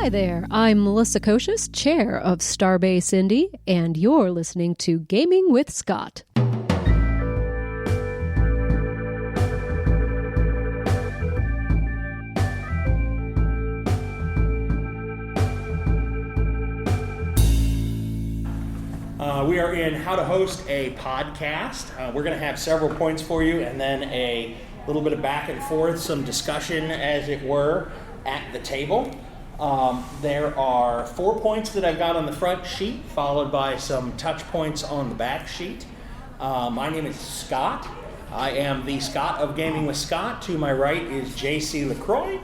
Hi there, I'm Melissa Kocius, chair of Starbase Indy, and you're listening to Gaming with Scott. We are in How to Host a Podcast. We're going to have several points for you and then a little bit of back and forth, some discussion, as it were, at the table. There are 4 points that I've got on the front sheet, followed by some touch points on the back sheet. My name is Scott. I am the Scott of Gaming with Scott. To my right is JC LaCroix.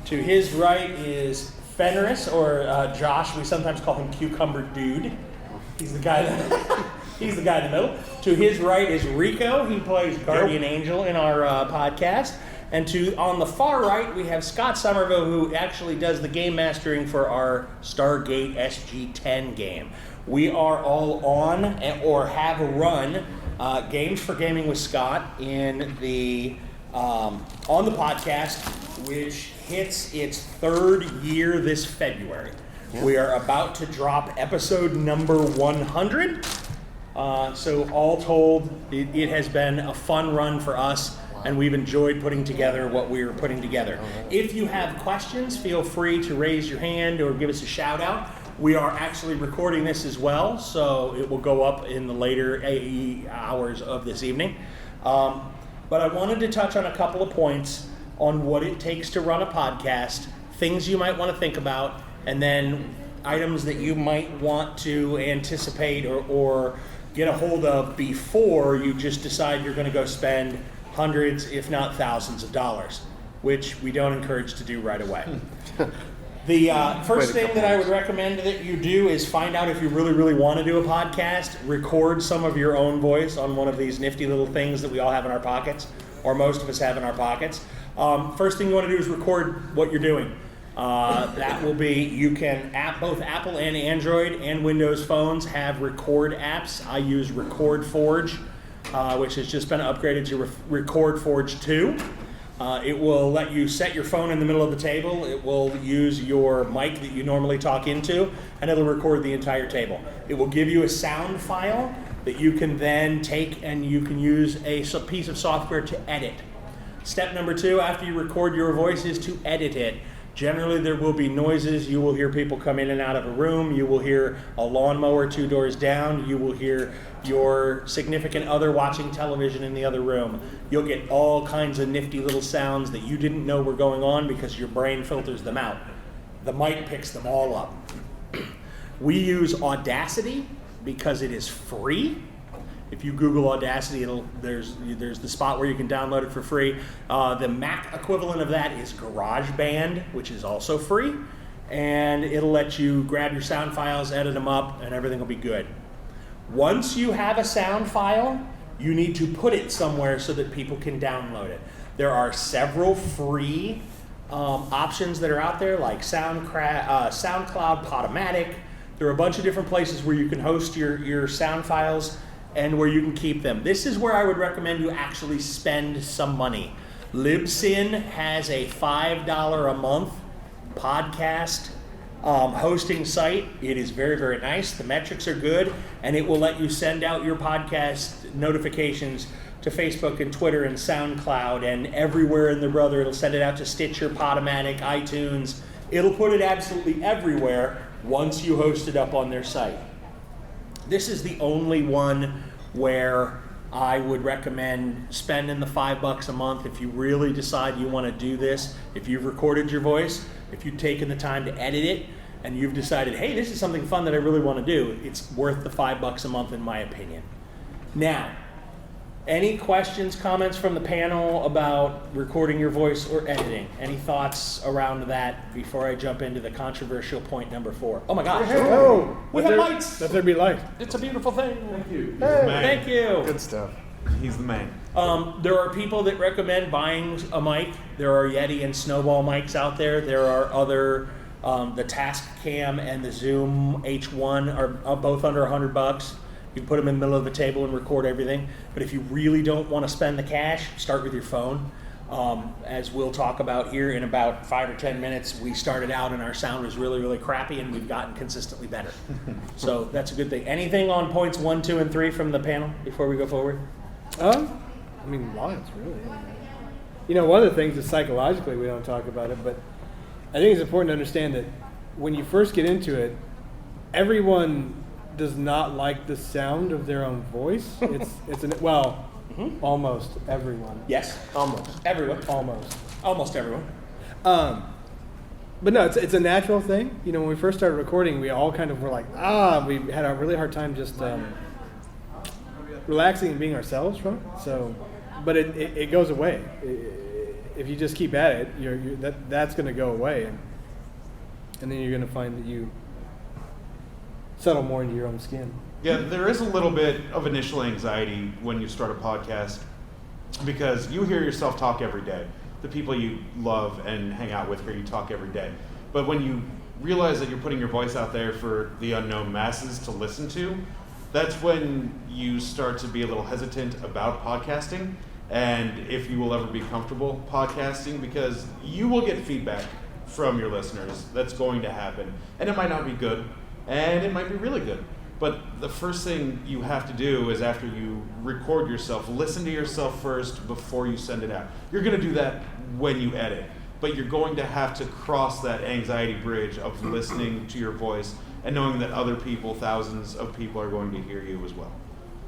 To his right is Fenris, or Josh. We sometimes call him Cucumber Dude. He's the guy he's the guy in the middle. To his right is Rico. He plays Guardian Angel in our podcast. And on the far right, we have Scott Somerville, who actually does the game mastering for our Stargate SG-10 game. We are all on or have run Games for Gaming with Scott on the podcast, which hits its third year this February. We are about to drop episode number 100. So all told, it has been a fun run for us, and we've enjoyed putting together what we're putting together. If you have questions, feel free to raise your hand or give us a shout out. We are actually recording this as well, so it will go up in the later hours of this evening. But I wanted to touch on a couple of points on what it takes to run a podcast, things you might want to think about, and then items that you might want to anticipate or get a hold of before you just decide you're going to go spend hundreds, if not thousands of dollars, which we don't encourage to do right away. The first thing that I would recommend that you do is find out if you really, really want to do a podcast, record some of your own voice on one of these nifty little things that we all have in our pockets, or most of us have in our pockets. First thing you want to do is record what you're doing. That will be, you can, both Apple and Android and Windows phones have record apps. I use Record Forge, which has just been upgraded to Record Forge 2. It will let you set your phone in the middle of the table. It will use your mic that you normally talk into, and it'll record the entire table. It will give you a sound file that you can then take and you can use a piece of software to edit. Step number 2, after you record your voice, is to edit it. Generally, there will be noises. You will hear people come in and out of a room. You will hear a lawnmower 2 doors down. You will hear your significant other watching television in the other room. You'll get all kinds of nifty little sounds that you didn't know were going on because your brain filters them out. The mic picks them all up. We use Audacity because it is free. If you Google Audacity, there's the spot where you can download it for free. The Mac equivalent of that is GarageBand, which is also free. And it'll let you grab your sound files, edit them up, and everything will be good. Once you have a sound file, you need to put it somewhere so that people can download it. There are several free options that are out there, like SoundCloud, Podomatic. There are a bunch of different places where you can host your sound files and where you can keep them. This is where I would recommend you actually spend some money. Libsyn has a $5 a month podcast hosting site. It is very, very nice. The metrics are good, and it will let you send out your podcast notifications to Facebook and Twitter and SoundCloud and everywhere in the brother. It'll send it out to Stitcher, Podomatic, iTunes. It'll put it absolutely everywhere once you host it up on their site. This is the only one where I would recommend spending the $5 a month if you really decide you want to do this. If you've recorded your voice, if you've taken the time to edit it, and you've decided, hey, this is something fun that I really want to do, it's worth the $5 a month in my opinion. Now, any questions, comments from the panel about recording your voice or editing? Any thoughts around that before I jump into the controversial point number 4? Oh my gosh. Oh, we have lights. Let there be light. It's a beautiful thing. Thank you. Hey. Thank you. Good stuff. He's the man. There are people that recommend buying a mic. There are Yeti and Snowball mics out there. There are other, the Tascam and the Zoom H1 are both under $100. You can put them in the middle of the table and record everything. But if you really don't want to spend the cash, start with your phone. As we'll talk about here in about 5 or 10 minutes, we started out and our sound was really, really crappy, and we've gotten consistently better. So that's a good thing. Anything on points 1, 2, and 3 from the panel before we go forward? I mean, lots, really. You know, one of the things is psychologically we don't talk about it, but I think it's important to understand that when you first get into it, everyone does not like the sound of their own voice. Almost everyone. Yes. Almost. Everyone. Almost everyone. But no, it's a natural thing. You know, when we first started recording, we all kind of were like, we had a really hard time just relaxing and being ourselves from it. So, but it goes away. If you just keep at it, that's going to go away, and then you're going to find that you settle more into your own skin. Yeah, there is a little bit of initial anxiety when you start a podcast because you hear yourself talk every day. The people you love and hang out with hear you talk every day. But when you realize that you're putting your voice out there for the unknown masses to listen to, that's when you start to be a little hesitant about podcasting and if you will ever be comfortable podcasting, because you will get feedback from your listeners. That's going to happen. And it might not be good, and it might be really good. But the first thing you have to do is, after you record yourself, listen to yourself first before you send it out. You're going to do that when you edit, but you're going to have to cross that anxiety bridge of listening to your voice and knowing that other people, thousands of people, are going to hear you as well.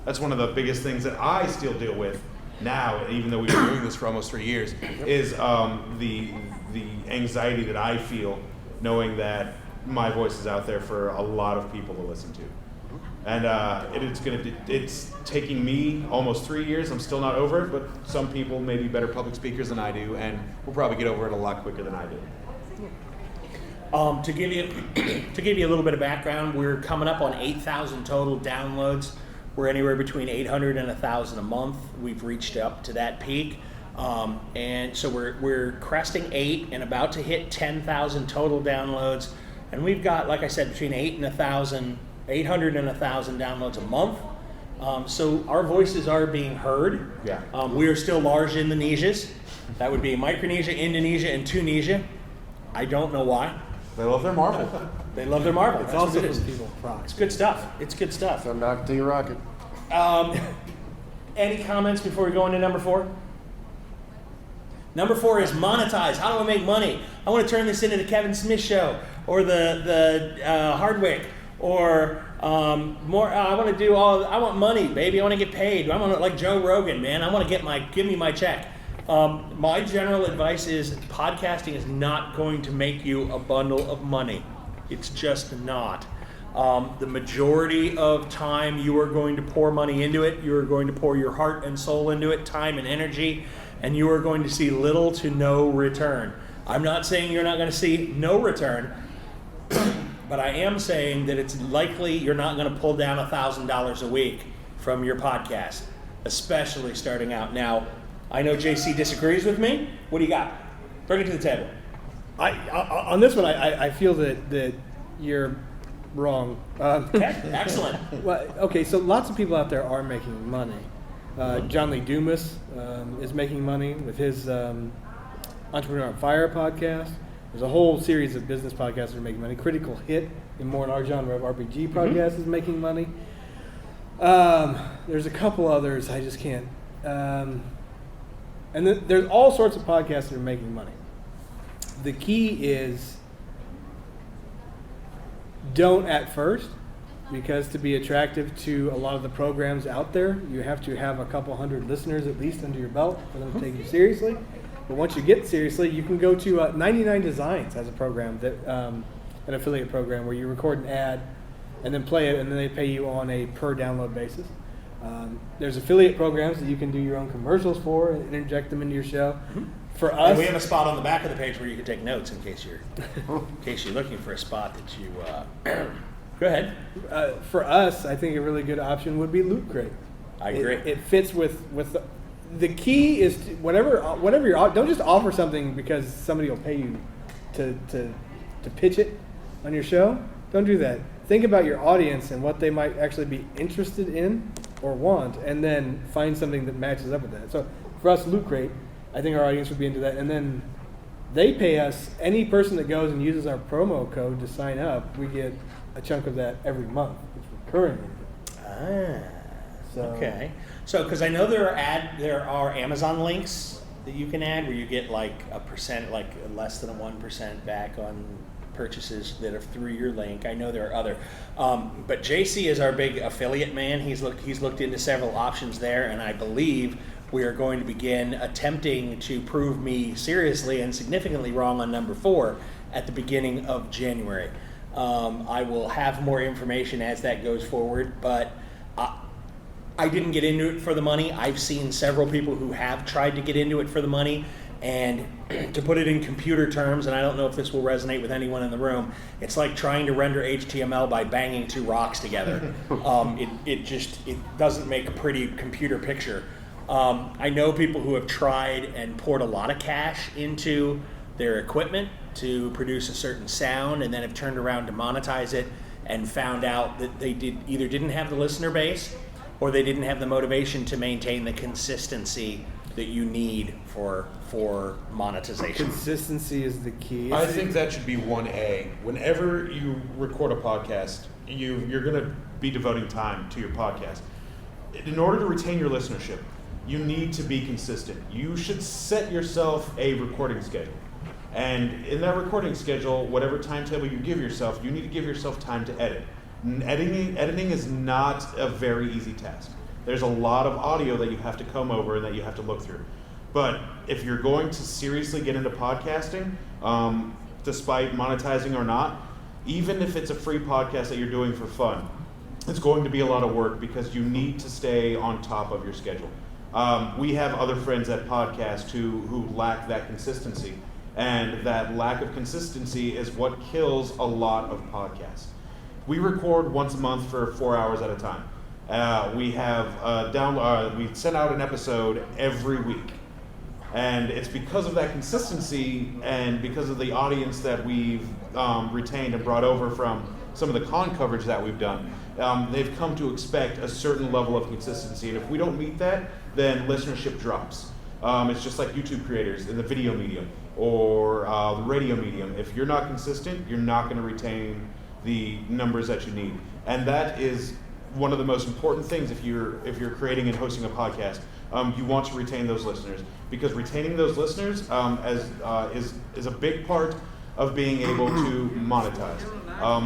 That's one of the biggest things that I still deal with now, even though we've been doing this for almost 3 years, is the anxiety that I feel knowing that my voice is out there for a lot of people to listen to. And it's taking me almost 3 years. I'm still not over it, but some people may be better public speakers than I do, and will probably get over it a lot quicker than I do. To give you a little bit of background, we're coming up on 8,000 total downloads. We're anywhere between 800 and 1,000 a month. We've reached up to that peak, and so we're cresting 8 and about to hit 10,000 total downloads. And we've got, like I said, between 800 and 1,000 downloads a month. So our voices are being heard. Yeah. We are still large Indonesias. That would be Micronesia, Indonesia, and Tunisia. I don't know why. They love their Marvel. They love their Marvel. It's That's also what it is. for people procs. It's good stuff. It's good stuff. So knock till you rock it. Any comments before we go into number 4? Number 4 is monetize. How do I make money? I want to turn this into the Kevin Smith Show, or the Hardwick, or more. I want to do all. I want money, baby. I want to get paid. I want to, like Joe Rogan, man. I want to give me my check. My general advice is podcasting is not going to make you a bundle of money. It's just not. The majority of time you are going to pour money into it. You are going to pour your heart and soul into it, time and energy, and you are going to see little to no return. I'm not saying you're not going to see no return, but I am saying that it's likely you're not going to pull down $1,000 a week from your podcast, especially starting out. Now, I know JC disagrees with me. What do you got? Bring it to the table. On this one, I feel that you're wrong. Okay, excellent. Well, okay, so lots of people out there are making money. John Lee Dumas is making money with his Entrepreneur on Fire podcast. There's a whole series of business podcasts that are making money. Critical Hit, in more in our genre of RPG podcast, is making money. There's a couple others I just can't. And then there's all sorts of podcasts that are making money. The key is don't at first, because to be attractive to a lot of the programs out there, you have to have a couple hundred listeners at least under your belt for them to take you seriously. But once you get seriously, you can go to 99 Designs has a program, that an affiliate program where you record an ad and then play it, and then they pay you on a per download basis. There's affiliate programs that you can do your own commercials for and interject them into your show. Mm-hmm. For us, And we have a spot on the back of the page where you can take notes in case you're looking for a spot that you. Go ahead. For us, I think a really good option would be Loot Crate. I agree. It fits with the key is to, whatever you're, don't just offer something because somebody will pay you to pitch it on your show. Don't do that. Think about your audience and what they might actually be interested in or want, and then find something that matches up with that. So for us, Loot Crate, I think our audience would be into that. And then they pay us, any person that goes and uses our promo code to sign up, we get a chunk of that every month. It's recurring. Okay. So, because I know there are Amazon links that you can add where you get like a percent, like less than a 1% back on purchases that are through your link. I know there are other, but JC is our big affiliate man. He's looked into several options there, and I believe we are going to begin attempting to prove me seriously and significantly wrong on number 4 at the beginning of January. I will have more information as that goes forward, but I didn't get into it for the money. I've seen several people who have tried to get into it for the money, and to put it in computer terms, and I don't know if this will resonate with anyone in the room, it's like trying to render HTML by banging 2 rocks together. It doesn't make a pretty computer picture. I know people who have tried and poured a lot of cash into their equipment to produce a certain sound, and then have turned around to monetize it and found out that they either didn't have the listener base, or they didn't have the motivation to maintain the consistency that you need for monetization. Consistency is the key. I think that should be 1A. Whenever you record a podcast, you're going to be devoting time to your podcast. In order to retain your listenership, you need to be consistent. You should set yourself a recording schedule. And in that recording schedule, whatever timetable you give yourself, you need to give yourself time to edit. Editing is not a very easy task. There's a lot of audio that you have to comb over and that you have to look through. But if you're going to seriously get into podcasting, despite monetizing or not, even if it's a free podcast that you're doing for fun, it's going to be a lot of work because you need to stay on top of your schedule. We have other friends at podcast who lack that consistency, and that lack of consistency is what kills a lot of podcasts. We record once a month for 4 hours at a time. We send out an episode every week. And it's because of that consistency and because of the audience that we've retained and brought over from some of the con coverage that we've done. They've come to expect a certain level of consistency. And if we don't meet that, then listenership drops. It's just like YouTube creators in the video medium or the radio medium. If you're not consistent, you're not going to retain the numbers that you need. And that is one of the most important things if you're creating and hosting a podcast. You want to retain those listeners, because retaining those listeners is a big part of being able to monetize.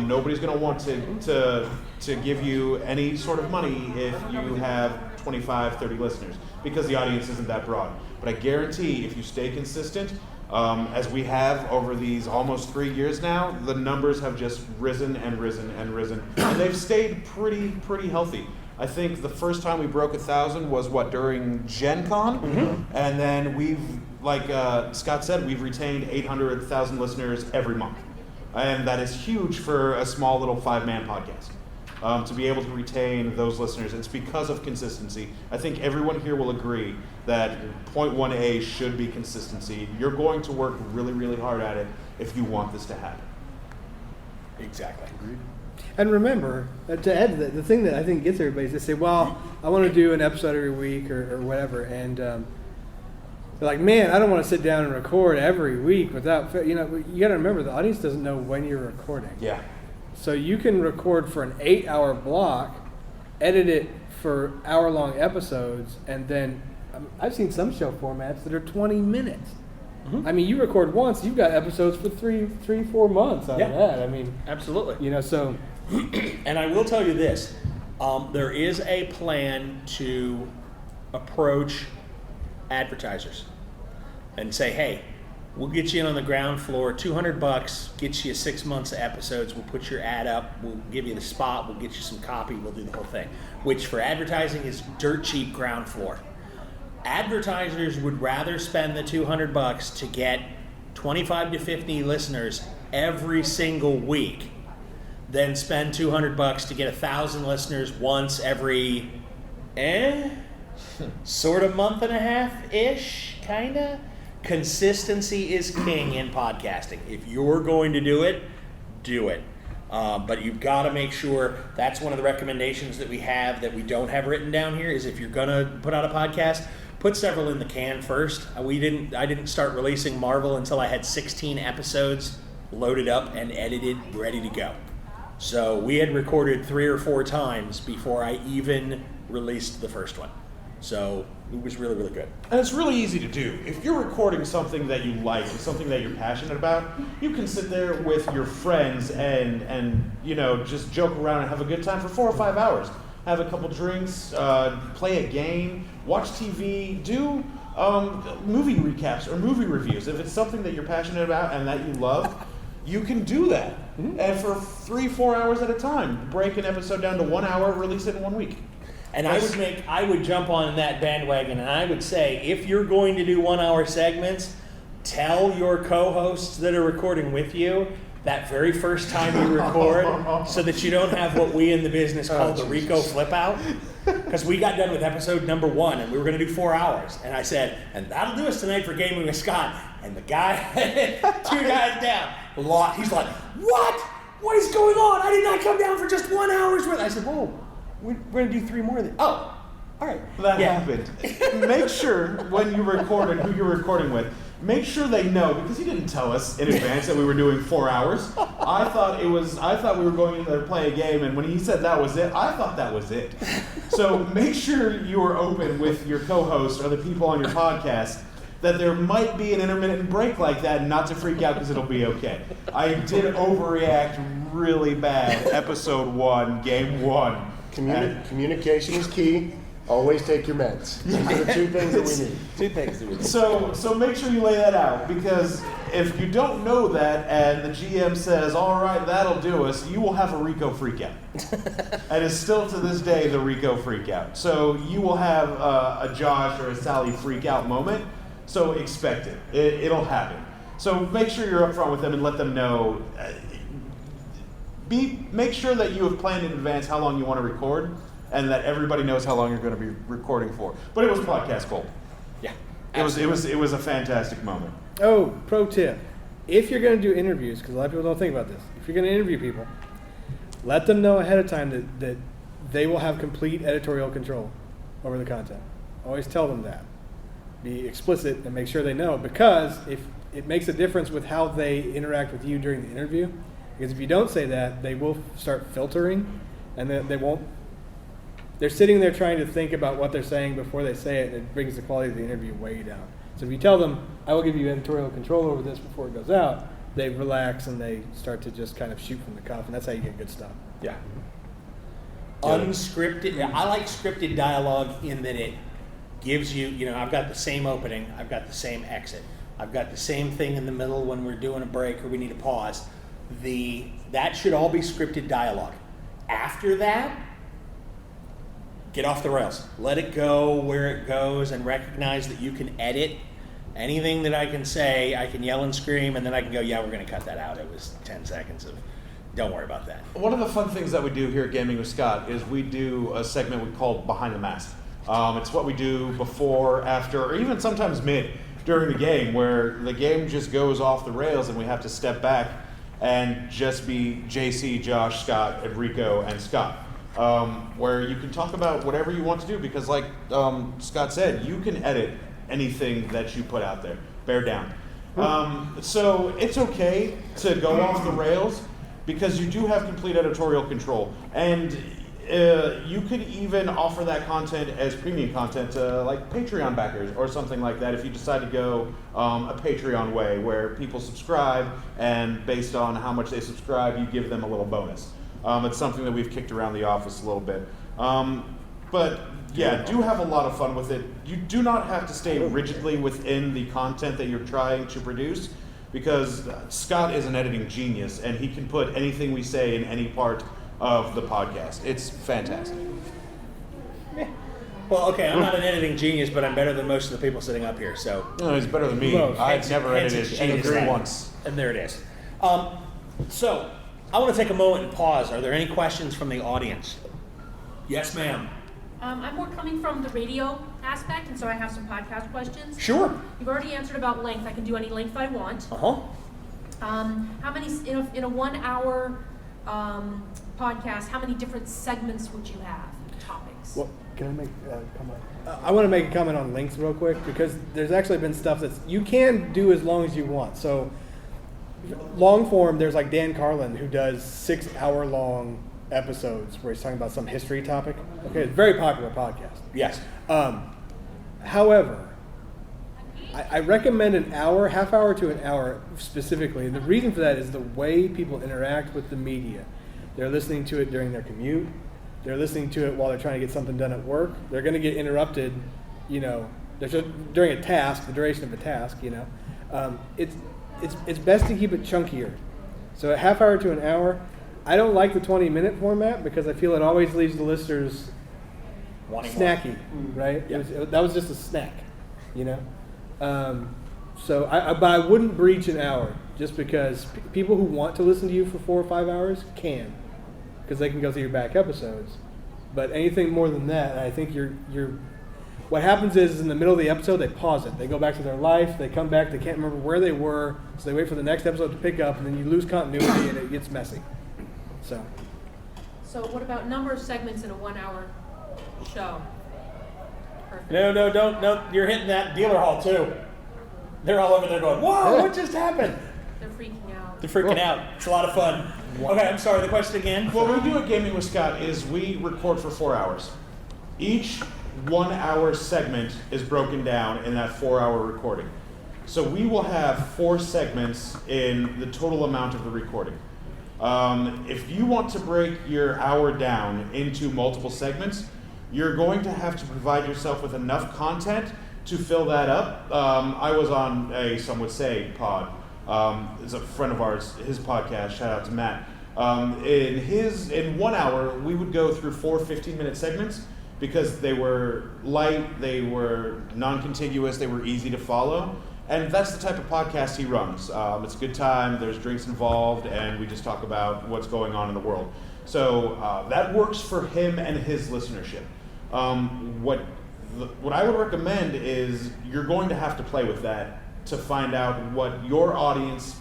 Nobody's going to want to give you any sort of money if you have 25, 30 listeners, because the audience isn't that broad. But I guarantee if you stay consistent, as we have over these almost 3 years now, the numbers have just risen and risen and risen, and they've stayed pretty healthy. I think the first time we broke 1,000 was during Gen Con, and then we've, like Scott said, we've retained 800,000 listeners every month, and that is huge for a small little 5-man podcast. To be able to retain those listeners, it's because of consistency. I think everyone here will agree that point 1A should be consistency. You're going to work really, really hard at it if you want this to happen. Exactly. Agreed. And remember, to add to that, the thing that I think gets everybody is they say, well, I want to do an episode every week or whatever, and they're like, man, I don't want to sit down and record every week without, you got to remember, the audience doesn't know when you're recording. Yeah. So you can record for an 8-hour block, edit it for hour-long episodes, and then I've seen some show formats that are 20 minutes. Mm-hmm. I mean, you record once, you've got episodes for 4 months out of that. I mean, absolutely. So. And I will tell you this: there is a plan to approach advertisers and say, hey, we'll get you in on the ground floor, $200, get you 6 months of episodes, we'll put your ad up, we'll give you the spot, we'll get you some copy, we'll do the whole thing, which for advertising is dirt cheap ground floor. Advertisers would rather spend the $200 to get 25 to 50 listeners every single week than spend $200 to get 1,000 listeners once every sort of month and a half-ish, kind of. Consistency is king in podcasting. If you're going to do it, do it. But you've got to make sure, that's one of the recommendations that we have that we don't have written down here, is if you're going to put out a podcast, put several in the can first. I didn't start releasing Marvel until I had 16 episodes loaded up and edited, ready to go. So we had recorded 3 or 4 times before I even released the first one. So it was really, really good. And it's really easy to do. If you're recording something that you like, something that you're passionate about, you can sit there with your friends and just joke around and have a good time for 4 or 5 hours. Have a couple drinks, play a game, watch TV, do movie recaps or movie reviews. If it's something that you're passionate about and that you love, you can do that. And for 3-4 hours at a time, break an episode down to 1 hour, release it in 1 week. And I would jump on that bandwagon, and I would say, if you're going to do 1 hour segments, tell your co-hosts that are recording with you that very first time you record, so that you don't have what we in the business call the Rico flip out. Because we got done with episode number 1, and we were going to do 4 hours. And I said, and that'll do us tonight for Gaming with Scott. And the guy, 2 guys down, he's like, what? What is going on? I did not come down for just 1 hour's worth. I said, whoa, we're going to do 3 more than. Oh, all right. That happened. Make sure when you record and who you're recording with, make sure they know, because he didn't tell us in advance that we were doing 4 hours. I thought we were going in there to play a game, and when he said that was it, I thought that was it. So make sure you are open with your co-host or the people on your podcast that there might be an intermittent break like that, and not to freak out because it'll be okay. I did overreact really bad. Episode 1, game 1. Communication is key. Always take your meds. These are the 2 things that we need. 2 things that we need. So make sure you lay that out, because if you don't know that and the GM says, all right, that'll do us, you will have a Rico freakout. And it's still to this day the Rico freakout. So you will have a Josh or a Sally freakout moment. So expect it. It'll happen. So make sure you're upfront with them and let them know. Make sure that you have planned in advance how long you want to record, and that everybody knows how long you're going to be recording for. But it was podcast gold. Yeah, it was a fantastic moment. Oh, pro tip: if you're going to do interviews, because a lot of people don't think about this, if you're going to interview people, let them know ahead of time that they will have complete editorial control over the content. Always tell them that. Be explicit and make sure they know, because if it makes a difference with how they interact with you during the interview. Because if you don't say that, they will start filtering, and then they won't. They're sitting there trying to think about what they're saying before they say it, and it brings the quality of the interview way down. So if you tell them, I will give you editorial control over this before it goes out, they relax and they start to just kind of shoot from the cuff, and that's how you get good stuff. Yeah. Unscripted. I like scripted dialogue in that it gives you, I've got the same opening, I've got the same exit, I've got the same thing in the middle when we're doing a break or we need a pause. That should all be scripted dialogue. After that, get off the rails. Let it go where it goes, and recognize that you can edit anything that I can say. I can yell and scream, and then I can go, yeah, we're going to cut that out. It was 10 seconds of, don't worry about that. One of the fun things that we do here at Gaming with Scott is we do a segment we call Behind the Mask. It's what we do before, after, or even sometimes mid during the game, where the game just goes off the rails and we have to step back and just be JC, Josh, Scott, Enrico, and Scott. Where you can talk about whatever you want to do, because like Scott said, you can edit anything that you put out there. Bear down. So it's okay to go off the rails, because you do have complete editorial control. And you could even offer that content as premium content to like Patreon backers or something like that, if you decide to go a Patreon way, where people subscribe, and based on how much they subscribe, you give them a little bonus. It's something that we've kicked around the office a little bit. But yeah, do have a lot of fun with it. You do not have to stay rigidly within the content that you're trying to produce, because Scott is an editing genius, and he can put anything we say in any part of the podcast. It's fantastic. Well, okay, I'm not an editing genius, but I'm better than most of the people sitting up here, so. No, he's better than me. I've never edited anything once. And there it is. So, I want to take a moment and pause. Are there any questions from the audience? Yes, ma'am. I'm more coming from the radio aspect, and so I have some podcast questions. Sure. You've already answered about length. I can do any length I want. Uh-huh. How many, in a 1 hour podcast, how many different segments would you have, topics? Well, can I make a comment? I want to make a comment on length real quick because there's actually been stuff that's you can do as long as you want. So long form, there's like Dan Carlin who does 6-hour long episodes where he's talking about some history topic. Okay, it's a very popular podcast. Yes. However, I recommend an hour, half hour to an hour specifically. And the reason for that is the way people interact with the media. They're listening to it during their commute. They're listening to it while they're trying to get something done at work. They're going to get interrupted, during a task, the duration of a task, It's best to keep it chunkier. So a half hour to an hour. I don't like the 20-minute format because I feel it always leaves the listeners snacky, right? Yeah. That was just a snack, So I wouldn't breach an hour just because people who want to listen to you for 4 or 5 hours can, because they can go through your back episodes. But anything more than that, I think you're. What happens is in the middle of the episode they pause it. They go back to their life. They come back. They can't remember where they were, so they wait for the next episode to pick up, and then you lose continuity and it gets messy. So what about number of segments in a 1-hour show? Perfect. No, you're hitting that dealer hall too. They're all over there going, whoa, what just happened? They're freaking out. They're freaking out. It's a lot of fun. Okay, I'm sorry, the question again? What we do at Gaming with Scott is we record for 4 hours. Each 1 hour segment is broken down in that 4-hour recording. So we will have 4 segments in the total amount of the recording. If you want to break your hour down into multiple segments, you're going to have to provide yourself with enough content to fill that up. I was on a, some would say, pod. It's a friend of ours, his podcast, shout out to Matt. In 1 hour, we would go through 4 15-minute segments because they were light, they were non-contiguous, they were easy to follow. And that's the type of podcast he runs. It's a good time, there's drinks involved, and we just talk about what's going on in the world. So that works for him and his listenership. What I would recommend is you're going to have to play with that to find out what your audience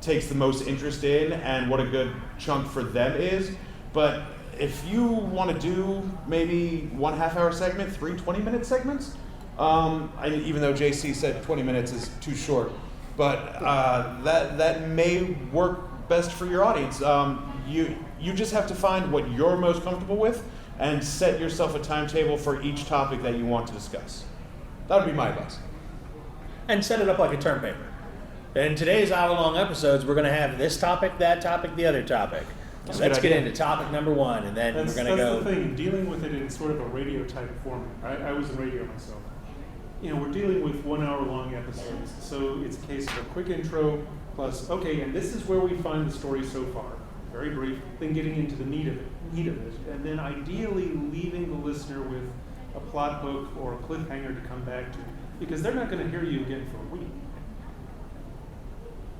takes the most interest in and what a good chunk for them is. But if you want to do maybe 1 half-hour segment, 3 20-minute segments, even though JC said 20 minutes is too short, but that may work best for your audience. You just have to find what you're most comfortable with and set yourself a timetable for each topic that you want to discuss. That would be my advice. And set it up like a term paper. In today's hour-long episodes, we're going to have this topic, that topic, the other topic. So let's get into topic number 1, and then we're going to go. That's the thing, dealing with it in sort of a radio type format. I was in radio myself. We're dealing with 1 hour long episodes, so it's a case of a quick intro plus, okay, and this is where we find the story so far. Very brief, then getting into the meat of it, and then ideally leaving the listener with a plot hook or a cliffhanger to come back to, because they're not going to hear you again for a week.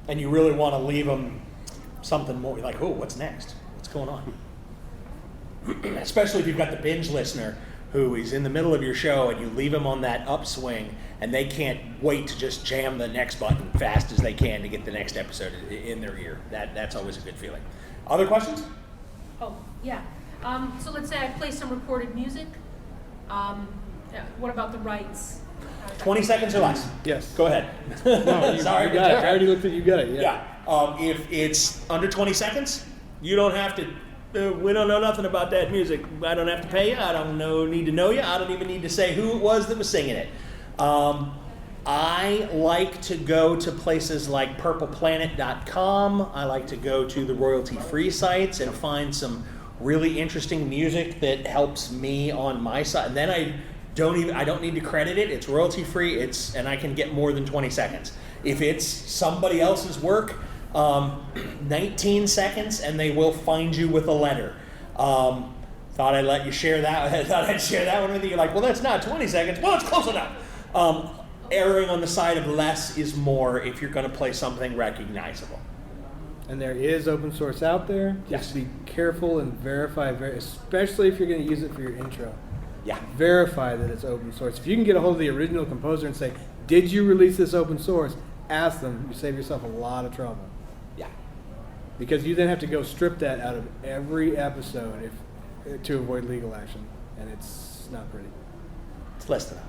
And you really want to leave them something more like, oh, what's next? What's going on? Especially if you've got the binge listener who is in the middle of your show and you leave them on that upswing and they can't wait to just jam the next button fast as they can to get the next episode in their ear. That's always a good feeling. Other questions? Oh, yeah. So let's say I play some recorded music. What about the rights? 20 seconds or less. Yes. Go ahead. No, you got it. I already looked at you. Got it. Yeah. If it's under 20 seconds, you don't have to. We don't know nothing about that music. I don't have to pay you. I don't need to know you. I don't even need to say who it was that was singing it. I like to go to places like purpleplanet.com. I like to go to the royalty-free sites and find some really interesting music that helps me on my side. And then I don't need to credit it. It's royalty-free. And I can get more than 20 seconds. If it's somebody else's work, 19 seconds, and they will find you with a letter. Thought I'd let you share that. I thought I'd share that one with you. You're like, well, that's not 20 seconds. Well, it's close enough. Erring on the side of less is more if you're going to play something recognizable. And there is open source out there. Yes. Just be careful and verify, especially if you're going to use it for your intro. Yeah. Verify that it's open source. If you can get a hold of the original composer and say, did you release this open source? Ask them. You save yourself a lot of trouble. Yeah. because you then have to go strip that out of every episode to avoid legal action, and it's not pretty. It's less than that.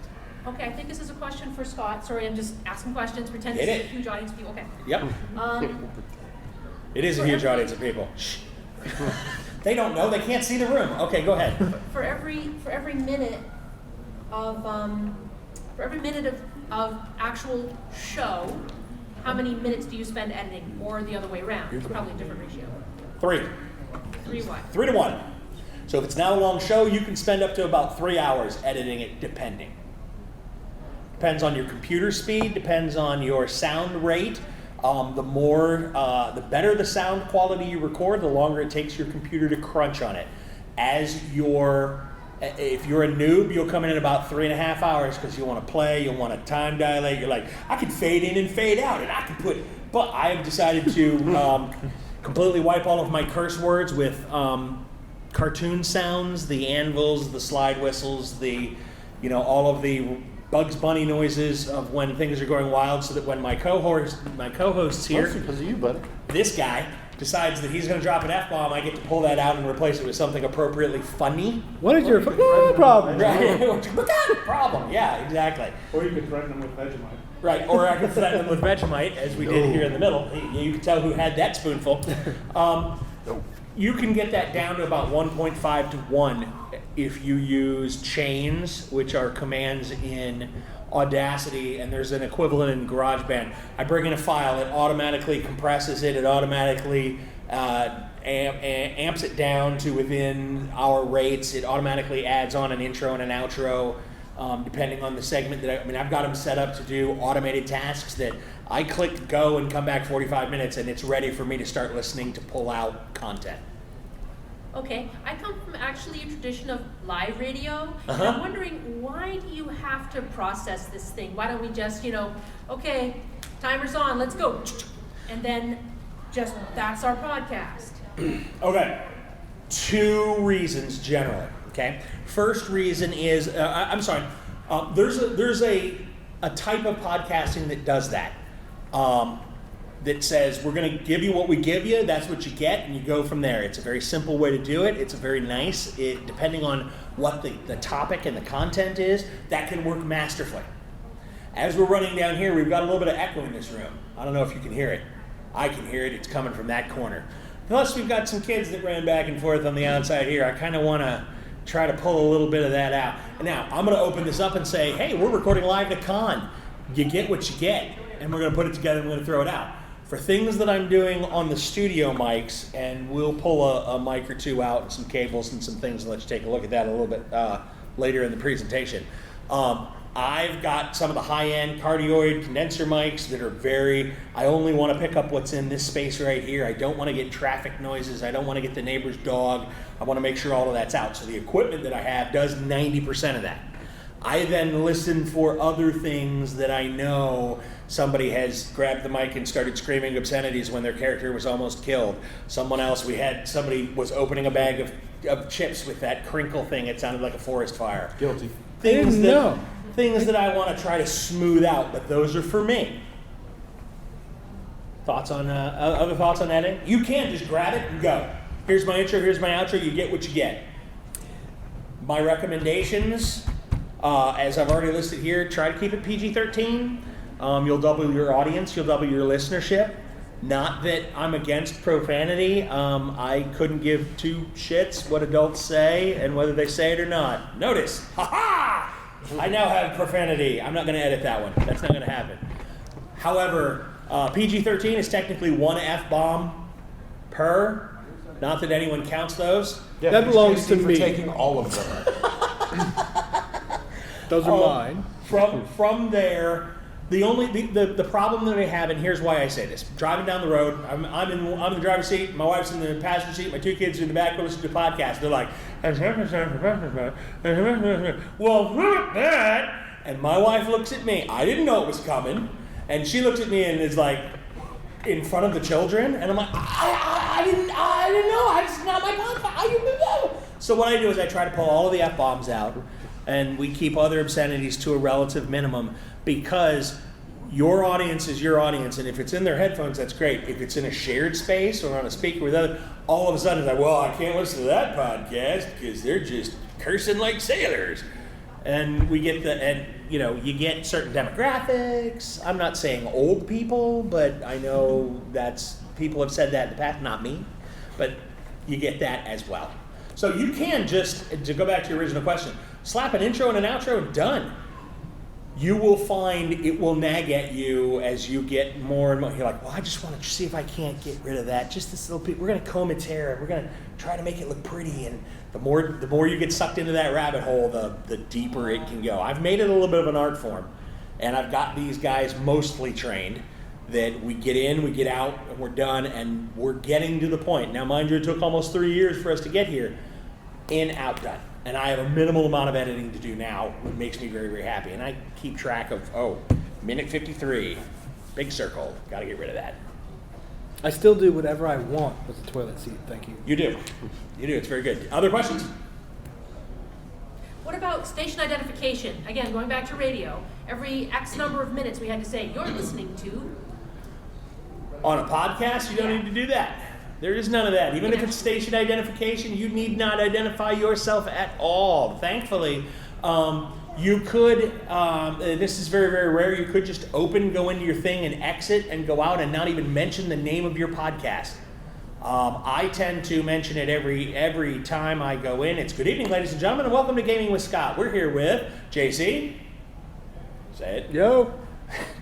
Okay, I think this is a question for Scott. Sorry, I'm just asking questions. Pretend this is a huge audience of people. Okay. Yep. It is a huge audience of people. Shh. They don't know. They can't see the room. Okay, go ahead. For every minute of actual show, how many minutes do you spend editing, or the other way around? It's probably a different ratio. 3. 3 what? 3 to 1. So if it's not a long show, you can spend up to about 3 hours editing it, depending. Depends on your computer speed, depends on your sound rate. The better the sound quality you record, the longer it takes your computer to crunch on it. If you're a noob, you'll come in about 3.5 hours because you want to play, you'll want to time dilate. You're like, I can fade in and fade out, and I can but I have decided to completely wipe all of my curse words with cartoon sounds, the anvils, the slide whistles, all of the Bugs Bunny noises of when things are going wild, so that when my co-hosts here, Mostly because of you, buddy. this guy decides that he's going to drop an F-bomb, I get to pull that out and replace it with something appropriately funny. What is your problem? Right? Problem. Yeah, exactly. Or you could threaten them with Vegemite. Right, or I could threaten them with Vegemite, as we did here in the middle. You can tell who had that spoonful. You can get that down to about 1.5 to 1 if you use chains, which are commands in Audacity, and there's an equivalent in GarageBand. I bring in a file, it automatically compresses it, it automatically amps it down to within our rates, it automatically adds on an intro and an outro, depending on the segment I've got them set up to do automated tasks that I click go and come back 45 minutes and it's ready for me to start listening to pull out content. Okay, I come from actually a tradition of live radio, and I'm wondering, why do you have to process this thing? Why don't we just, okay, timer's on, let's go, and then that's our podcast. Okay, 2 reasons generally, okay? First reason is, there's a type of podcasting that does that. That says, we're going to give you what we give you, that's what you get, and you go from there. It's a very simple way to do it. It's a very nice, depending on what the topic and the content is, that can work masterfully. As we're running down here, we've got a little bit of echo in this room. I don't know if you can hear it. I can hear it. It's coming from that corner. Plus, we've got some kids that ran back and forth on the outside here. I kind of want to try to pull a little bit of that out. Now, I'm going to open this up and say, hey, we're recording live at con. You get what you get, and we're going to put it together and we're going to throw it out. For things that I'm doing on the studio mics, and we'll pull a mic or two out and some cables and some things and let you take a look at that a little bit later in the presentation. I've got some of the high-end cardioid condenser mics that are I only want to pick up what's in this space right here. I don't want to get traffic noises. I don't want to get the neighbor's dog. I want to make sure all of that's out. So the equipment that I have does 90% of that. I then listen for other things that I know somebody has grabbed the mic and started screaming obscenities when their character was almost killed. Somebody was opening a bag of chips with that crinkle thing. It sounded like a forest fire. Guilty. Things that I want to try to smooth out, but those are for me. Other thoughts on editing? You can't just grab it and go. Here's my intro, here's my outro, you get what you get. My recommendations, as I've already listed here, try to keep it PG-13. You'll double your audience, you'll double your listenership. Not that I'm against profanity. I couldn't give 2 shits what adults say and whether they say it or not. Notice, ha-ha! I now have profanity. I'm not going to edit that one. That's not going to happen. However, PG-13 is technically 1 F-bomb per. Not that anyone counts those. Yeah, that belongs to me. Taking all of them. Those are mine. From there, the problem that we have, and here's why I say this: driving down the road, I'm in the driver's seat, my wife's in the passenger seat, my 2 kids are in the back, we're listening to the podcast. They're like, well, look at that, and my wife looks at me. I didn't know it was coming, and she looks at me and is like, in front of the children, and I'm like, I didn't know. It's not my podcast. I didn't know. So what I do is I try to pull all of the F-bombs out, and we keep other obscenities to a relative minimum, because your audience is your audience, and if it's in their headphones, that's great. If it's in a shared space or on a speaker with other, all of a sudden it's like, well, I can't listen to that podcast because they're just cursing like sailors. And we get you get certain demographics. I'm not saying old people, but I know people have said that in the past, not me, but you get that as well. So you can just, to go back to your original question, slap an intro and an outro, done. You will find it will nag at you as you get more and more. You're like, well, I just want to see if I can't get rid of that. Just this little bit. We're going to comb its hair. We're going to try to make it look pretty. And the more you get sucked into that rabbit hole, the deeper it can go. I've made it a little bit of an art form. And I've got these guys mostly trained that we get in, we get out, and we're done. And we're getting to the point. Now, mind you, it took almost 3 years for us to get here. In, out, done. And I have a minimal amount of editing to do now, which makes me very, very happy. And I keep track of, minute 53, big circle, got to get rid of that. I still do whatever I want with the toilet seat, thank you. You do, it's very good. Other questions? What about station identification? Again, going back to radio, every X number of minutes we had to say, you're listening to. On a podcast, you don't need to do that. There is none of that. Even if it's station identification, you need not identify yourself at all. Thankfully, you could, this is very, very rare, you could just go into your thing and exit and go out and not even mention the name of your podcast. I tend to mention it every time I go in. It's good evening, ladies and gentlemen, and welcome to Gaming with Scott. We're here with JC. Say it. Yo.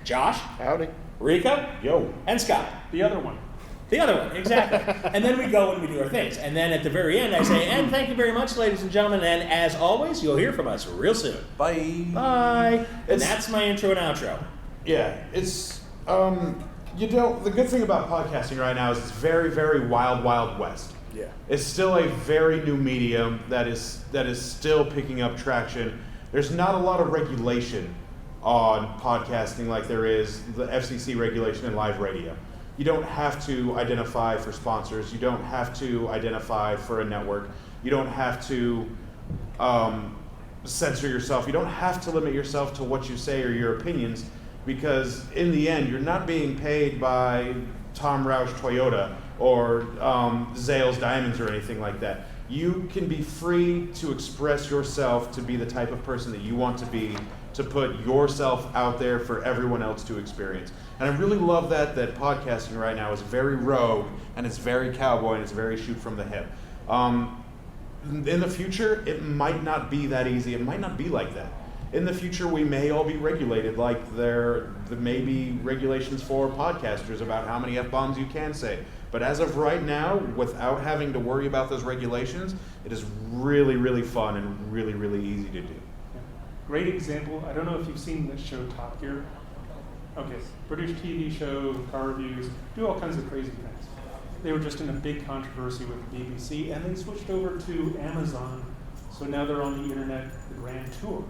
Josh. Howdy. Rika. Yo. And Scott. The other one. The other one, exactly. And then we go and we do our things. And then at the very end, I say, and thank you very much, ladies and gentlemen. And as always, you'll hear from us real soon. Bye. Bye. And that's my intro and outro. Yeah, it's the good thing about podcasting right now is it's very, very wild, wild west. Yeah. It's still a very new medium that is still picking up traction. There's not a lot of regulation on podcasting like there is the FCC regulation in live radio. You don't have to identify for sponsors. You don't have to identify for a network. You don't have to censor yourself. You don't have to limit yourself to what you say or your opinions, because in the end, you're not being paid by Tom Roush Toyota or Zales Diamonds or anything like that. You can be free to express yourself, to be the type of person that you want to be, to put yourself out there for everyone else to experience. And I really love that podcasting right now is very rogue, and it's very cowboy, and it's very shoot from the hip. In the future, it might not be that easy. It might not be like that. In the future, we may all be regulated, like there may be regulations for podcasters about how many F-bombs you can say. But as of right now, without having to worry about those regulations, it is really, really fun and really, really easy to do. Great example. I don't know if you've seen the show Top Gear. Okay, British TV show, car reviews, do all kinds of crazy things. They were just in a big controversy with the BBC, and they switched over to Amazon. So now they're on the internet, the Grand Tour.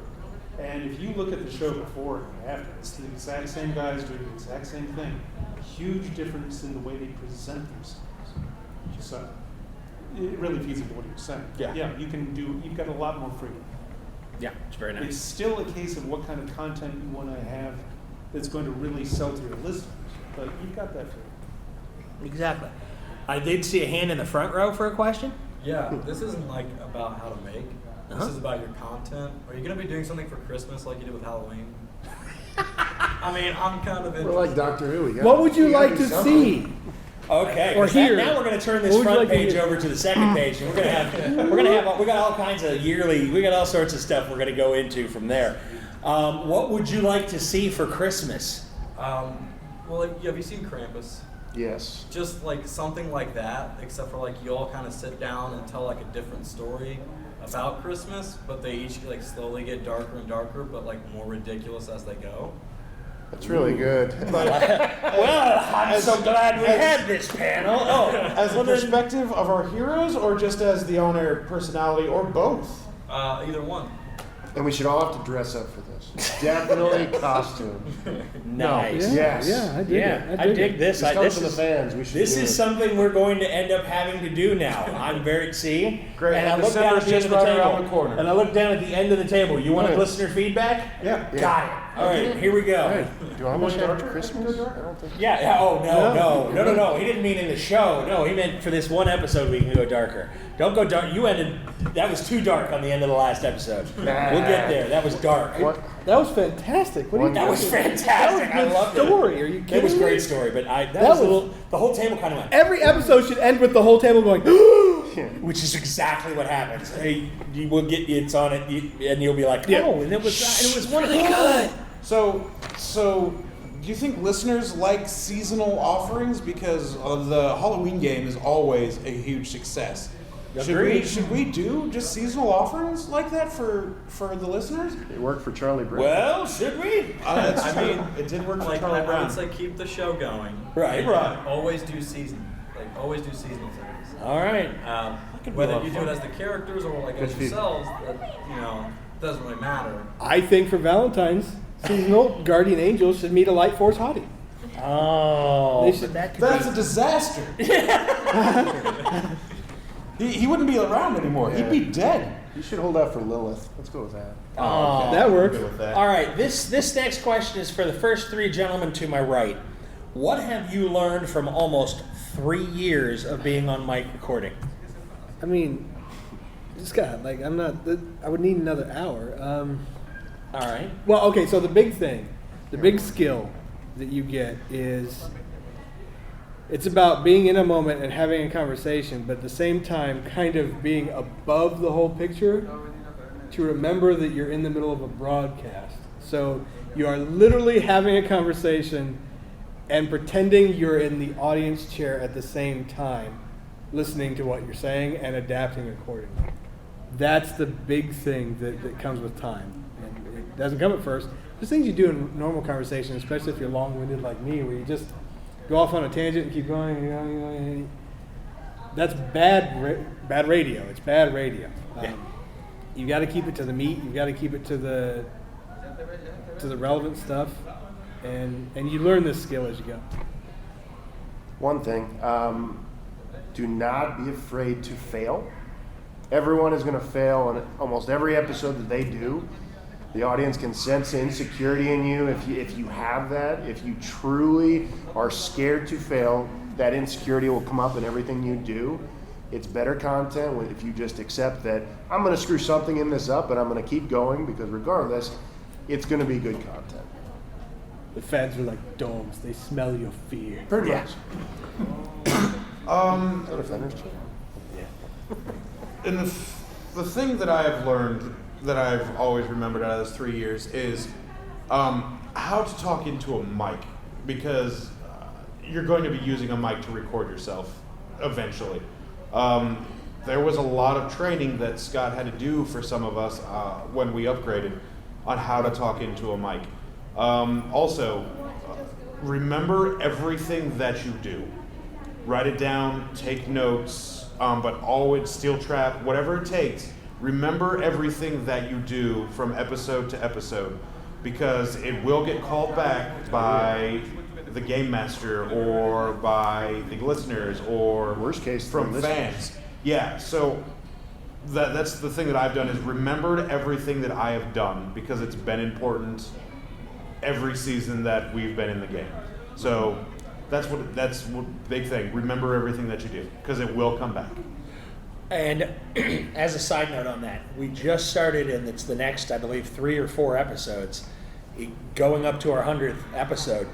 And if you look at the show before and after, it's the exact same guys doing the exact same thing. Huge difference in the way they present themselves. So it really feeds into what you're saying. Yeah, you've got a lot more freedom. Yeah, it's very nice. It's still a case of what kind of content you want to have that's going to really sell to your listeners, but you've got that freedom. Exactly. I did see a hand in the front row for a question. Yeah, this isn't like about how to make. This is about your content. Are you going to be doing something for Christmas like you did with Halloween? I mean, I'm kind of interested. We're like Doctor Who. What would you like to see? Okay, Or hear. now we're going to turn this front page over to the second page, and we got all kinds of we got all sorts of stuff we're going to go into from there. What would you like to see for Christmas? Well, have you seen Krampus? Yes. Just like something like that, except for like you all kind of sit down and tell like a different story about Christmas, but they each like slowly get darker and darker, but like more ridiculous as they go. That's really good. Well, I'm so glad we had this panel. As a perspective of our heroes, or just as the on-air personality, or both? Either one. And we should all have to dress up for this. Definitely costume. Nice. Yes. Yeah, I dig this. This is the fans. We should This do is it. something we're going to end up having to do now. I'm very Great. And I And look down at December's the end just of the right table. around the corner. And I look down at the end of the table. You want Yeah. listener feedback? Yeah. Got it. All right, here we go. Right. Do I almost have Christmas? I don't think. Yeah. Oh no. He didn't mean in the show. No, he meant for this one episode we can go darker. Don't go dark. You ended. That was too dark on the end of the last episode. We'll get there. That was dark. What? That was fantastic. What are you That was doing? fantastic. That was I loved good it. story. Are you kidding It was a me? great story, but the whole table kind of went. Every episode should end with the whole table going, Which is exactly what happens. Hey, you will get it's on it, and you'll be like, oh, and it was really good. So do you think listeners like seasonal offerings? Because the Halloween game is always a huge success. Should we do just seasonal offerings like that for the listeners? It worked for Charlie Brown. Well, should we? I mean, it did work for Like, Charlie I Brown. would say keep the show going. Right. Always do seasonal things. All right. Whether you do it as the characters or like as Good yourselves, doesn't really matter. I think for Valentine's, seasonal guardian angels should meet a light force hottie. Oh, They should- That's a disaster. he wouldn't be around anymore. Yeah. He'd be dead. You should hold out for Lilith. Let's go with that. Oh, That works. I'm good with that. All right, this next question is for the first three gentlemen to my right. What have you learned from almost 3 years of being on mic recording? I mean, Scott, like, I would need another hour. All right. Well, okay, so the big skill that you get is it's about being in a moment and having a conversation, but at the same time kind of being above the whole picture to remember that you're in the middle of a broadcast. So you are literally having a conversation and pretending you're in the audience chair at the same time, listening to what you're saying and adapting accordingly. That's the big thing that comes with time. And it doesn't come at first. There's things you do in normal conversation, especially if you're long-winded like me, where you just go off on a tangent and keep going and going. That's bad radio. It's bad radio. You got to keep it to the meat. You got to keep it to the relevant stuff, and you learn this skill as you go. One thing, do not be afraid to fail. Everyone is going to fail in almost every episode that they do. The audience can sense insecurity in you. If you have that, if you truly are scared to fail, that insecurity will come up in everything you do. It's better content if you just accept that I'm going to screw something in this up, but I'm going to keep going because regardless, it's going to be good content. The fans are like dogs. They smell your fear. Pretty Yeah. much. Is that a Fender's chair? And the thing that I have learned that I've always remembered out of those 3 years is how to talk into a mic, because you're going to be using a mic to record yourself eventually. There was a lot of training that Scott had to do for some of us when we upgraded on how to talk into a mic. Also, remember everything that you do. Write it down, take notes, but always steel trap, whatever it takes. Remember everything that you do from episode to episode, because it will get called back by the game master or by the listeners or Worst case, from the listeners. fans. Yeah, so that's the thing that I've done is remembered everything that I have done, because it's been important every season that we've been in the game. So that's what big thing. Remember everything that you do, because it will come back. And as a side note on that, we just started, and it's the next, I believe, 3 or 4 episodes, going up to our 100th episode.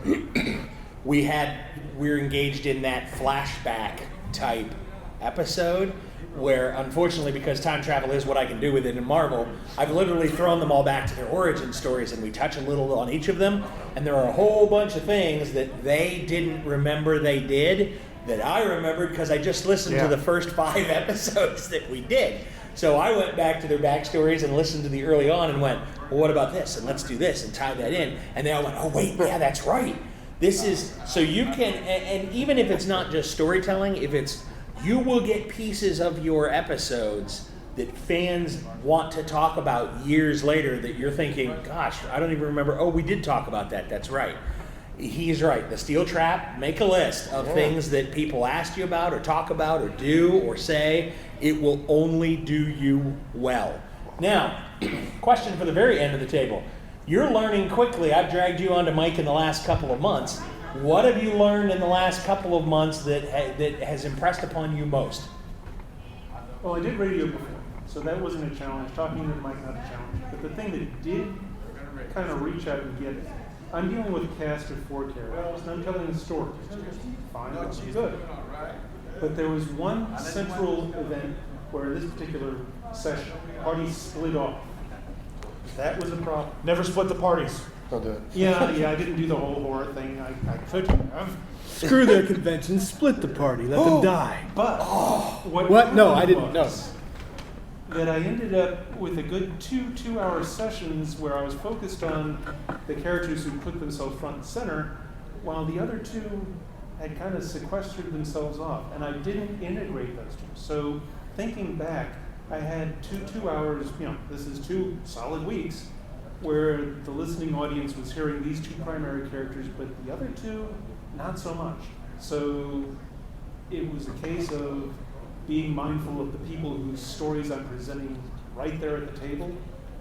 We're engaged in that flashback type episode where, unfortunately, because time travel is what I can do with it in Marvel, I've literally thrown them all back to their origin stories, and we touch a little on each of them, and there are a whole bunch of things that they didn't remember they did that I remembered because I just listened to the first 5 episodes that we did. So I went back to their backstories and listened to the early on and went, well, what about this? And let's do this and tie that in. And they all went, oh, wait, yeah, that's right. This is, so you can, and even if it's not just storytelling, if it's, you will get pieces of your episodes that fans want to talk about years later that you're thinking, gosh, I don't even remember, oh, we did talk about that, that's right. He's right. The steel trap, make a list of things that people asked you about or talk about or do or say. It will only do you well. Now, question for the very end of the table. You're learning quickly. I've dragged you onto Mike in the last couple of months. What have you learned in the last couple of months that has impressed upon you most? Well, I did radio before, so that wasn't a challenge. Talking to the mic, not a challenge. But the thing that did kind of reach out and get it, I'm dealing with a cast of 4 characters, and I'm telling a story. Fine, that's good. But there was one central event where in this particular session, parties split off. That was a problem. Never split the parties. Don't do it. Yeah, I didn't do the whole horror thing. I could have. Screw their convention, split the party, let them die. But What? No, I didn't know. That I ended up with a good two-hour sessions where I was focused on the characters who put themselves front and center, while the other 2 had kind of sequestered themselves off, and I didn't integrate those 2. So thinking back, I had two hours, this is 2 solid weeks, where the listening audience was hearing these 2 primary characters, but the other 2, not so much. So it was a case of being mindful of the people whose stories I'm presenting right there at the table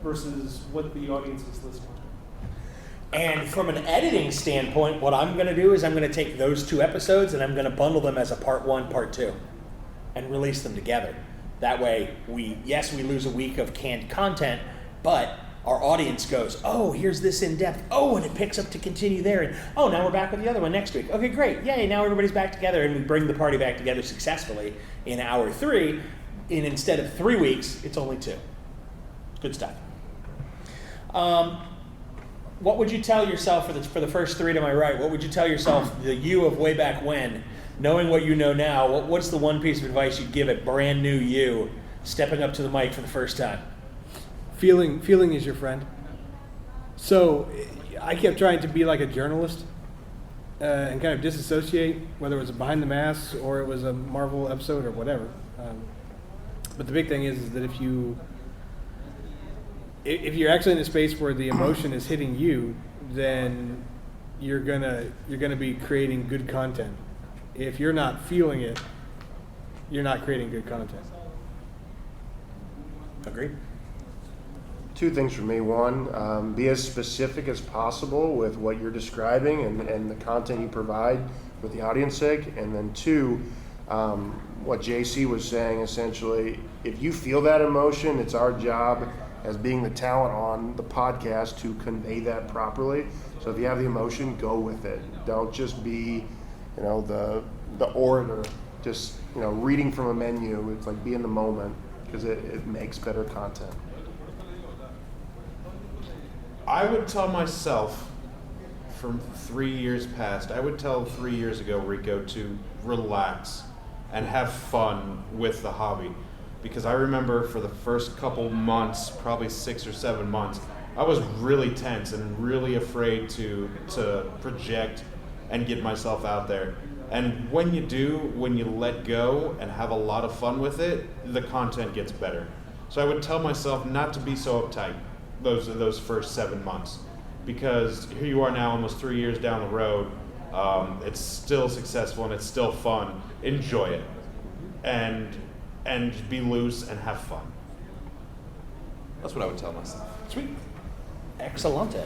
versus what the audience is listening to. And from an editing standpoint, what I'm going to do is I'm going to take those 2 episodes and I'm going to bundle them as a part 1, part 2, and release them together. That way, we lose a week of canned content, but our audience goes, oh, here's this in depth. Oh, and it picks up to continue there. And oh, now we're back with the other one next week. Okay, great. Yay, now everybody's back together, and we bring the party back together successfully in hour 3. And instead of 3 weeks, it's only 2. Good stuff. What would you tell yourself for the first 3 to my right? What would you tell yourself, the you of way back when, knowing what you know now? What's the one piece of advice you'd give a brand new you stepping up to the mic for the first time? Feeling is your friend. So I kept trying to be like a journalist and kind of disassociate, whether it was a Behind the Masks or it was a Marvel episode or whatever. But the big thing is that if you're actually in a space where the emotion is hitting you, then you're gonna be creating good content. If you're not feeling it, you're not creating good content. Agreed. 2 things for me. One, be as specific as possible with what you're describing and the content you provide with the audience sake. And then 2, what JC was saying, essentially, if you feel that emotion, it's our job as being the talent on the podcast to convey that properly. So if you have the emotion, go with it. Don't just be, the orator, just, reading from a menu. It's like be in the moment, because it makes better content. I would tell myself from 3 years past, I would tell 3 years ago, Rico, to relax and have fun with the hobby. Because I remember for the first couple months, probably 6 or 7 months, I was really tense and really afraid to project and get myself out there. And when you let go and have a lot of fun with it, the content gets better. So I would tell myself not to be so uptight those first 7 months, because here you are now almost 3 years down the road. It's still successful and it's still fun. Enjoy it and be loose and have fun. That's what I would tell myself. Sweet. Excellente.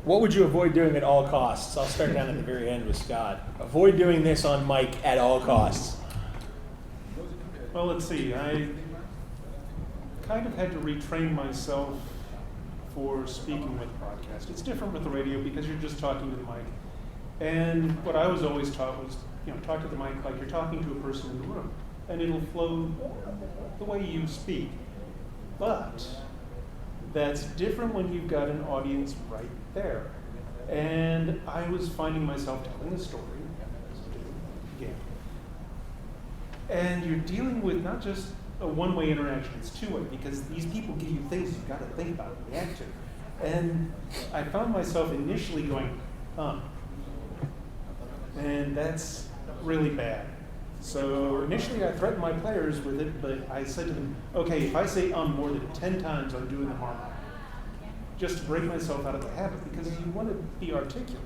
What would you avoid doing at all costs? I'll start down at the very end with Scott. Avoid doing this on mic at all costs. Well, let's see. I kind of had to retrain myself for speaking with podcasts. It's different with the radio because you're just talking to the mic. And what I was always taught was, talk to the mic like you're talking to a person in the room, and it'll flow the way you speak. But that's different when you've got an audience right there. And I was finding myself telling a story again. And you're dealing with not just a one-way interaction, it's two-way, because these people give you things you've got to think about and react to. And I found myself initially going, and that's really bad. So initially I threatened my players with it, but I said to them, okay, if I say more than 10 times, I'm doing the harm. Just to break myself out of the habit, because you want to be articulate.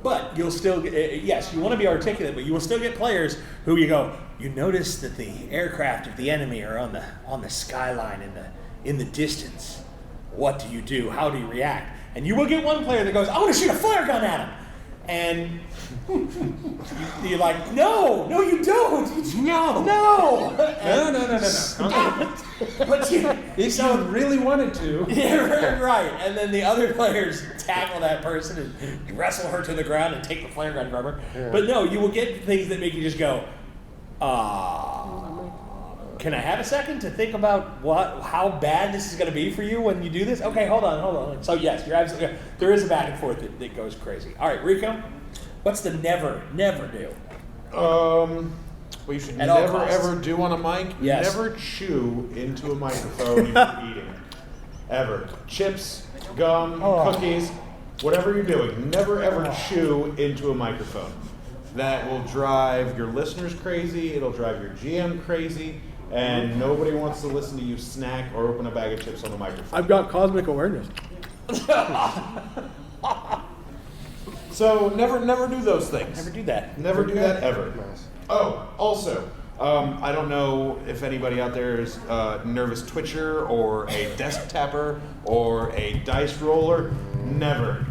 But you'll still, yes, you want to be articulate, but you will still get players who you go, you notice that the aircraft of the enemy are on the skyline in the distance. what do you do? How do you react? And you will get one player that goes, I want to shoot a flare gun at him. And you're like, no, you don't. No. But If you really wanted to. Yeah, right. And then the other players tackle that person and wrestle her to the ground and take the flare gun from her. Yeah. But no, you will get things that make you just go, can I have a second to think about how bad this is going to be for you when you do this? Okay, hold on. So yes, you're absolutely right. There is a back and forth that goes crazy. All right, Rico, what's the never do? What you should At all never costs. ever do on a mic, Yes. never chew into a microphone if you're eating. Ever. Chips, gum, cookies, whatever you're doing, never ever chew into a microphone. That will drive your listeners crazy, it'll drive your GM crazy, and nobody wants to listen to you snack or open a bag of chips on the microphone. I've got cosmic awareness. So never do those things. Never do that. Never do that ever. Nice. Oh, also, I don't know if anybody out there is a nervous twitcher or a desk tapper or a dice roller. Never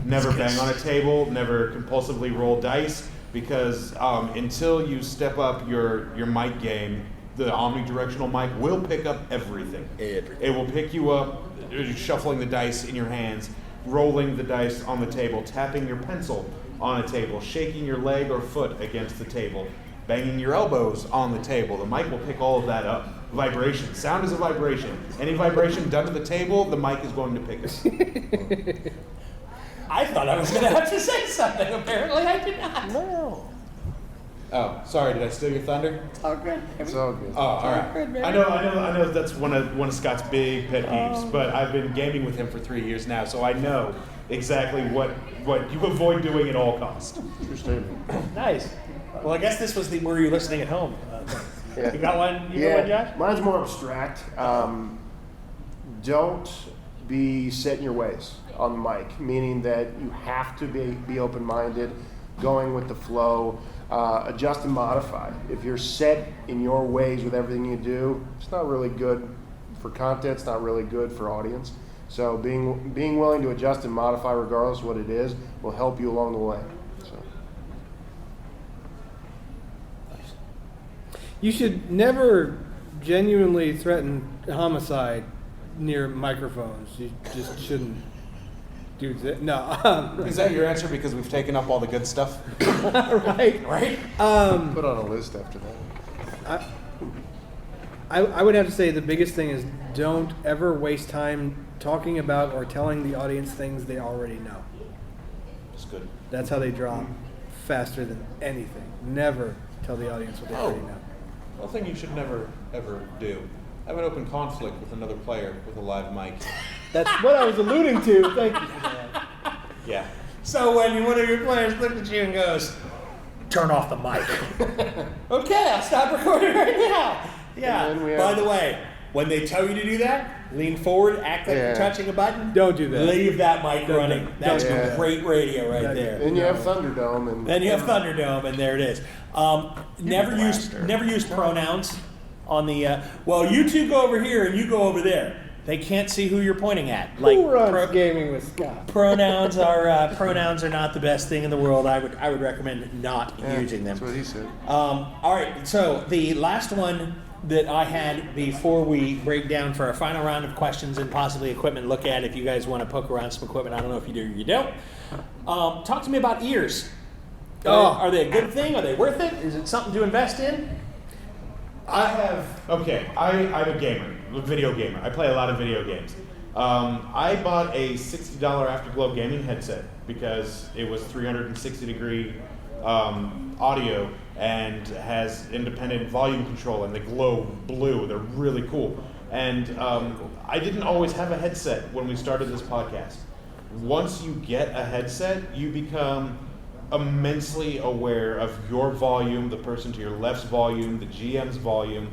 bang on a table. Never compulsively roll dice, because until you step up your mic game, the omnidirectional mic will pick up everything. It will pick you up, shuffling the dice in your hands, rolling the dice on the table, tapping your pencil on a table, shaking your leg or foot against the table, banging your elbows on the table. The mic will pick all of that up. Vibration. Sound is a vibration. Any vibration done to the table, the mic is going to pick it. I thought I was going to have to say something. Apparently I did not. No. Oh, sorry, did I steal your thunder? It's all good. Oh, all right. I know that's one of Scott's big pet peeves, but I've been gaming with him for 3 years now, so I know exactly what you avoid doing at all costs. True statement. Nice. Well, I guess this was the were you listening at home? Yeah. You got one? You got one, Josh? Mine's more abstract. Don't be set in your ways on the mic, meaning that you have to be open-minded, going with the flow, adjust and modify. If you're set in your ways with everything you do, it's not really good for content, it's not really good for audience. So being willing to adjust and modify regardless of what it is will help you along the way. So. You should never genuinely threaten homicide near microphones. You just shouldn't do that. No. Is that your answer because we've taken up all the good stuff? Right. Put on a list after that. I would have to say the biggest thing is don't ever waste time talking about or telling the audience things they already know. That's good. That's how they drop faster than anything. Never tell the audience what they already know. One thing you should never ever do: have an open conflict with another player with a live mic. That's what I was alluding to. Thank you for that. Yeah. So when one of your players looks at you and goes, turn off the mic. Okay, I'll stop recording right now. Yeah. By the way, when they tell you to do that, lean forward, act like you're touching a button. Don't do that. Leave that mic running. That's Yeah. great radio right there. Then you have Thunderdome, and Then you have Thunderdome, and there it is. Never use pronouns on the. Well, you two go over here, and you go over there. They can't see who you're pointing at. Who runs gaming with Scott? Pronouns are not the best thing in the world. I would recommend not using them. That's what he said. All right. So the last one that I had before we break down for our final round of questions and possibly equipment look at, if you guys want to poke around some equipment, I don't know if you do or you don't. Talk to me about ears. Are they a good thing? Are they worth it? Is it something to invest in? I'm a gamer, a video gamer. I play a lot of video games. I bought a $60 Afterglow gaming headset because it was 360-degree audio and has independent volume control, and they glow blue. They're really cool. And I didn't always have a headset when we started this podcast. Once you get a headset, you become immensely aware of your volume, the person to your left's volume, the GM's volume,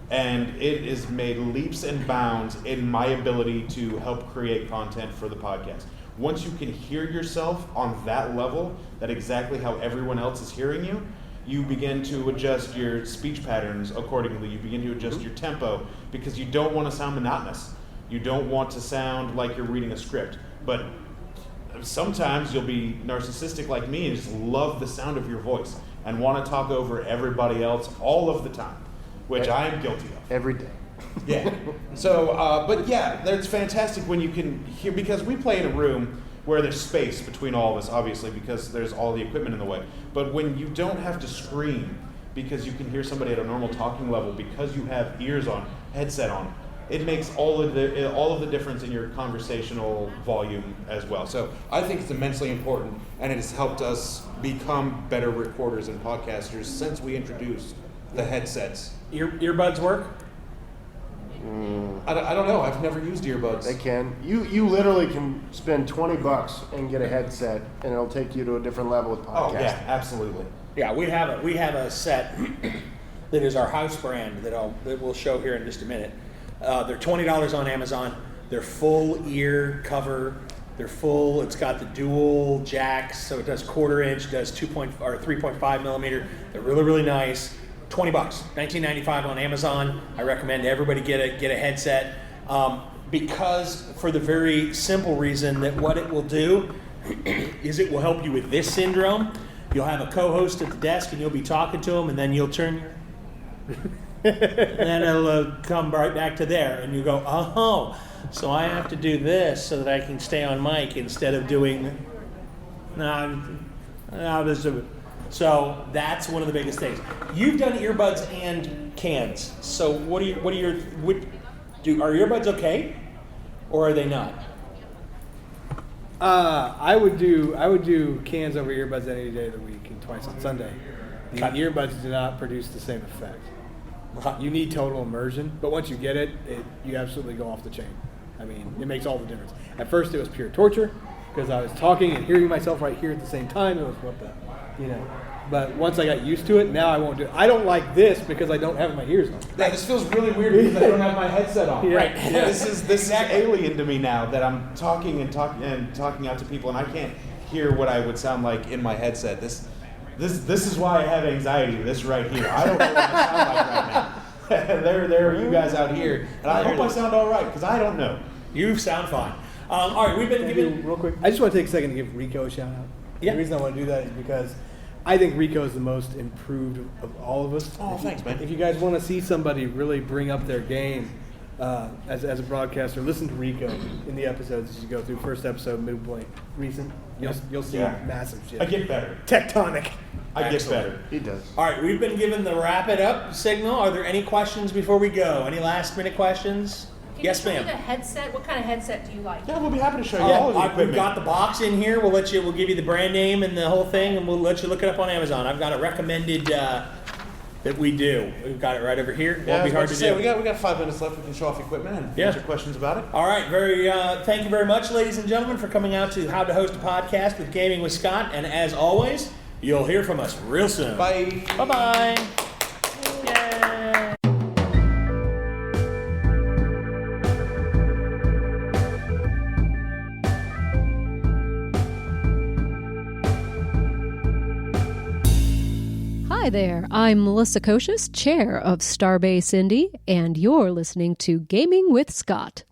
and it has made leaps and bounds in my ability to help create content for the podcast. Once you can hear yourself on that level, that exactly how everyone else is hearing you, you begin to adjust your speech patterns accordingly. You begin to adjust your tempo because you don't want to sound monotonous. You don't want to sound like you're reading a script. But sometimes you'll be narcissistic like me and just love the sound of your voice and want to talk over everybody else all of the time, which I am guilty of. Every day. Yeah. So, but yeah, that's fantastic when you can hear, because we play in a room where there's space between all of us, obviously, because there's all the equipment in the way. But when you don't have to scream because you can hear somebody at a normal talking level because you have ears on, headset on, it makes all of the difference in your conversational volume as well. So I think it's immensely important, and it has helped us become better recorders and podcasters since we introduced the headsets. Earbuds work? I don't know. I've never used earbuds. They can. You literally can spend $20 and get a headset, and it'll take you to a different level with podcasting. Oh yeah, absolutely. Yeah, we have a set that is our house brand that we'll show here in just a minute. They're $20 on Amazon. They're full ear cover. They're full. It's got the dual jacks, so it does 1/4 inch, does 3.5 millimeter. They're really, really nice. $20, $19.95 on Amazon. I recommend everybody get a headset because for the very simple reason that what it will do is it will help you with this syndrome. You'll have a co-host at the desk and you'll be talking to them, and then you'll turn your and then it'll come right back to there, and you go, oh, so I have to do this so that I can stay on mic instead of doing. So that's one of the biggest things. You've done earbuds and cans. So are earbuds okay, or are they not? I would do cans over earbuds any day of the week and twice on Sunday. The earbuds do not produce the same effect. You need total immersion, but once you get it, you absolutely go off the chain. I mean, it makes all the difference. At first, it was pure torture because I was talking and hearing myself right here at the same time. It was But once I got used to it, now I won't do it. I don't like this because I don't have my ears on. Yeah, this feels really weird because I don't have my headset on. Yeah. Right. Yeah, this is alien to me now that I'm talking out to people and I can't hear what I would sound like in my headset. This is why I have anxiety. This right here. I don't know what I sound like right now. there are you guys out here, and I hope I sound all right because I don't know. You sound fine. All right, we've been giving real quick. I just want to take a second to give Rico a shout out. Yeah. The reason I want to do that is because I think Rico is the most improved of all of us. Oh, thanks, man. If you guys want to see somebody really bring up their game as a broadcaster, listen to Rico in the episodes as you go through. First episode, midpoint, recent. You'll see massive shit. I get better. Tectonic. I get better. He does. All right, we've been given the wrap it up signal. Are there any questions before we go? Any last minute questions? Can Yes, you show me ma'am. the headset? What kind of headset do you like? Yeah, we'll be happy to show you all of the We've equipment. got the box in here. We'll give you the brand name and the whole thing, and we'll let you look it up on Amazon. I've got it recommended that we do. We've got it right over here. Won't be hard to do. We got 5 minutes left. We can show off equipment and answer questions about it. All right, thank you very much, ladies and gentlemen, for coming out to How to Host a Podcast with Gaming with Scott. And as always, you'll hear from us real soon. Bye. Bye-bye. Yay. Hi there, I'm Melissa Kocius, chair of Starbase Indy, and you're listening to Gaming with Scott.